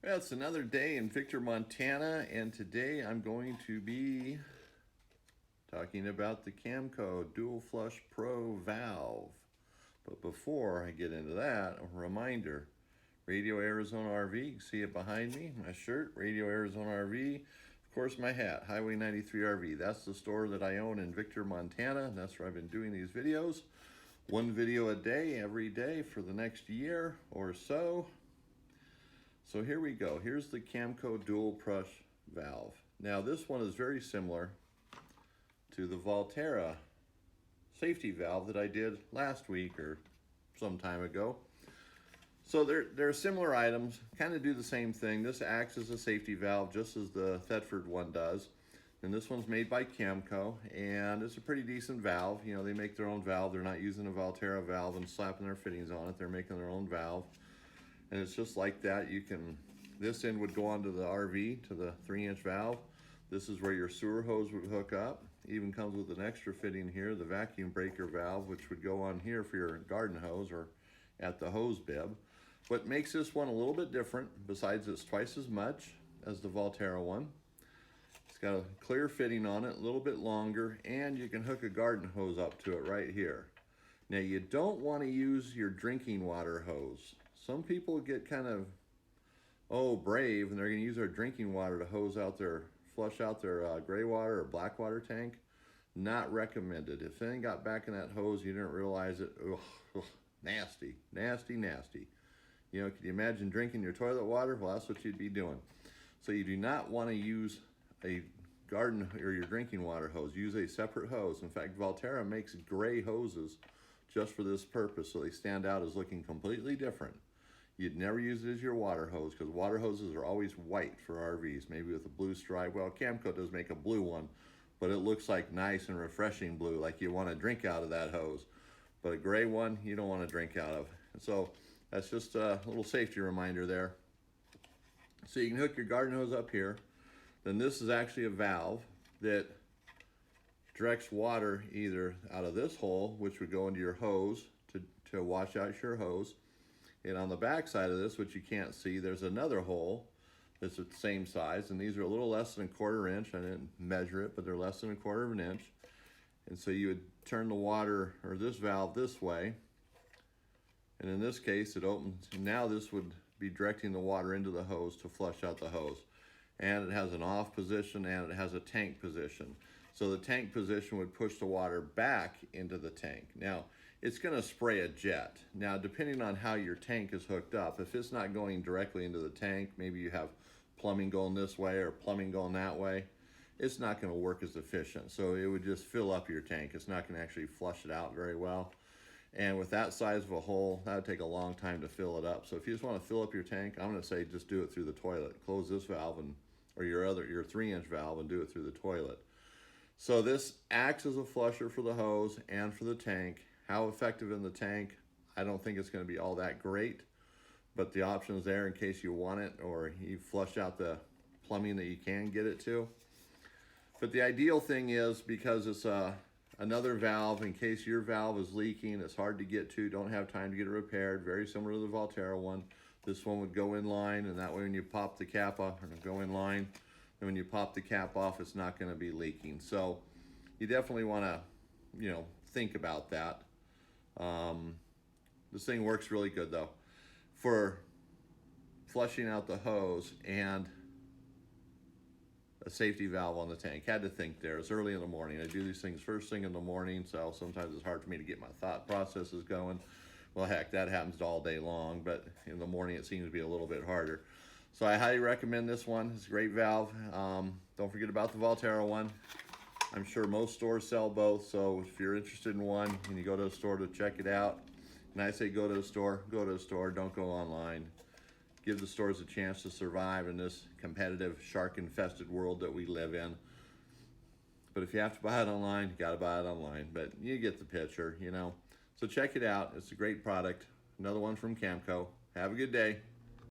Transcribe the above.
Well, it's another day in Victor, Montana, and today I'm going to be talking about the Camco Dual Flush Pro valve. But before I get into that, a reminder, Radio Arizona RV, you can see it behind me, my shirt, Radio Arizona RV. Of course, my hat, Highway 93 RV. That's the store that I own in Victor, Montana, and that's where I've been doing these videos. One video a day, every day for the next year or so. So here we go. Here's the Camco dual brush valve. Now this one is very similar to the Volterra safety valve that I did last week or some time ago. So they're similar items, kind of do the same thing. This acts as a safety valve just as the Thetford one does. And this one's made by Camco, and it's a pretty decent valve. You know, they make their own valve. They're not using a Volterra valve and slapping their fittings on it. They're making their own valve. And it's just like that. You can, this end would go onto the RV, to the 3-inch valve. This is where your sewer hose would hook up. It even comes with an extra fitting here, the vacuum breaker valve, which would go on here for your garden hose or at the hose bib. What makes this one a little bit different, besides it's twice as much as the Volterra one, it's got a clear fitting on it, a little bit longer, and you can hook a garden hose up to it right here. Now you don't want to use your drinking water hose. Some people get kind of, brave, and they're going to use their drinking water to hose out their, flush out their gray water or black water tank. Not recommended. If anything got back in that hose, you didn't realize it, nasty, nasty, nasty. You know, can you imagine drinking your toilet water? Well, that's what you'd be doing. So you do not want to use a garden or your drinking water hose. Use a separate hose. In fact, Volterra makes gray hoses just for this purpose, so they stand out as looking completely different. You'd never use it as your water hose, because water hoses are always white for RVs, maybe with a blue stripe. Well, Camco does make a blue one, but it looks like nice and refreshing blue, like you want to drink out of that hose. But a gray one, you don't want to drink out of. And so that's just a little safety reminder there. So you can hook your garden hose up here. Then this is actually a valve that directs water either out of this hole, which would go into your hose to wash out your hose. And on the back side of this, which you can't see, there's another hole that's the same size, and these are a little less than a 1/4 inch. I didn't measure it, but they're less than a 1/4 inch. And so you would turn the water, or this valve, this way, and in this case it opens. Now this would be directing the water into the hose to flush out the hose. And it has an off position and it has a tank position. So the tank position would push the water back into the tank. Now, it's going to spray a jet. Now, depending on how your tank is hooked up, if it's not going directly into the tank, maybe you have plumbing going this way or plumbing going that way, it's not going to work as efficient. So it would just fill up your tank. It's not going to actually flush it out very well. And with that size of a hole, that would take a long time to fill it up. So if you just want to fill up your tank, I'm going to say just do it through the toilet. Close this valve or your 3-inch valve and do it through the toilet. So this acts as a flusher for the hose and for the tank. How effective in the tank? I don't think it's going to be all that great, but the option is there in case you want it or you flush out the plumbing that you can get it to. But the ideal thing is, because it's another valve, in case your valve is leaking, it's hard to get to, don't have time to get it repaired, very similar to the Volterra one. This one would go in line, and that way when you pop the cap off, or go in line, and when you pop the cap off, it's not going to be leaking. So you definitely want to, think about that. This thing works really good though for flushing out the hose and a safety valve on the tank. Had to think there. It's early in the morning. I do these things first thing in the morning, so sometimes it's hard for me to get my thought processes going. Well, heck, that happens all day long, but in the morning it seems to be a little bit harder. So I highly recommend this one. It's a great valve. Don't forget about the Volterra one. I'm sure most stores sell both, so if you're interested in one and you go to a store to check it out, and I say go to the store, don't go online. Give the stores a chance to survive in this competitive, shark-infested world that we live in. But if you have to buy it online, you gotta buy it online. But you get the picture, So check it out. It's a great product. Another one from Camco. Have a good day.